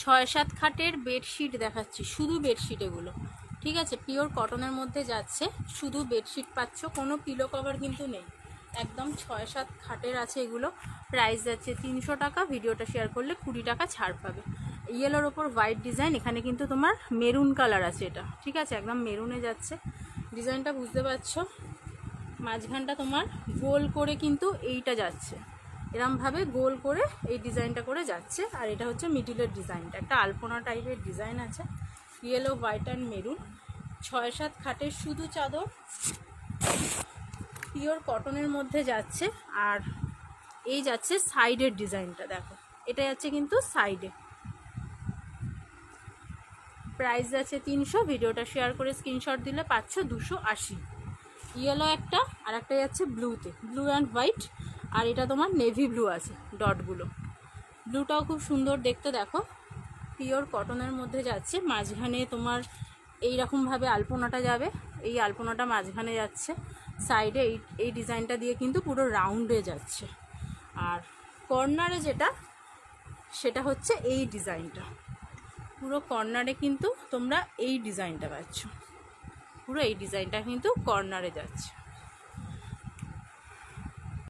6-7 খাটের বেডশিট দেখাচ্ছি, শুধু বেডশিট এগুলো, ঠিক আছে। পিওর কটনের মধ্যে যাচ্ছে, শুধু বেডশিট পাচ্ছ, কোনো পিলো কভার কিন্তু নেই, একদম 6-7 খাটের আছে এগুলো। প্রাইস যাচ্ছে 300 টাকা, ভিডিওটা শেয়ার করলে 20 টাকা ছাড় পাবে। ইয়েলোর ওপর হোয়াইট ডিজাইন, এখানে কিন্তু তোমার মেরুন কালার আছে এটা, ঠিক আছে, একদম মেরুনে যাচ্ছে। ডিজাইনটা বুঝতে পারছো, মাঝখানটা তোমার গোল করে কিন্তু এইটা যাচ্ছে, এরমভাবে গোল করে এই ডিজাইনটা করে যাচ্ছে। আর এটা হচ্ছে মিডিলের ডিজাইনটা, একটা আলপনা টাইপের ডিজাইন আছে, ইয়েলো, হোয়াইট অ্যান্ড মেরুন। 6-7 খাটের শুধু চাদর, পিওর কটনের মধ্যে যাচ্ছে। আর এই যাচ্ছে সাইডের ডিজাইনটা, দেখো এটা যাচ্ছে কিন্তু সাইডে। প্রাইস যাচ্ছে 300, ভিডিওটা শেয়ার করে স্ক্রিনশট দিলে পাচ্ছ 280। ইয়েলো একটা, আর একটা যাচ্ছে ব্লুতে, ব্লু অ্যান্ড হোয়াইট, আর এটা তোমার নেভি ব্লু আছে ডটগুলো। ব্লুটাও খুব সুন্দর দেখতে, দেখো পিওর কটনের মধ্যে যাচ্ছে। মাঝখানে তোমার এইরকমভাবে আলপনাটা যাবে, এই আলপনাটা মাঝখানে যাচ্ছে, সাইডে এই ডিজাইনটা দিয়ে কিন্তু পুরো রাউন্ডে যাচ্ছে। আর কর্নারে যেটা, সেটা হচ্ছে এই ডিজাইনটা, পুরো কর্নারে কিন্তু তোমরা এই ডিজাইনটা পাচ্ছ, পুরো এই ডিজাইনটা কিন্তু কর্নারে যাচ্ছে।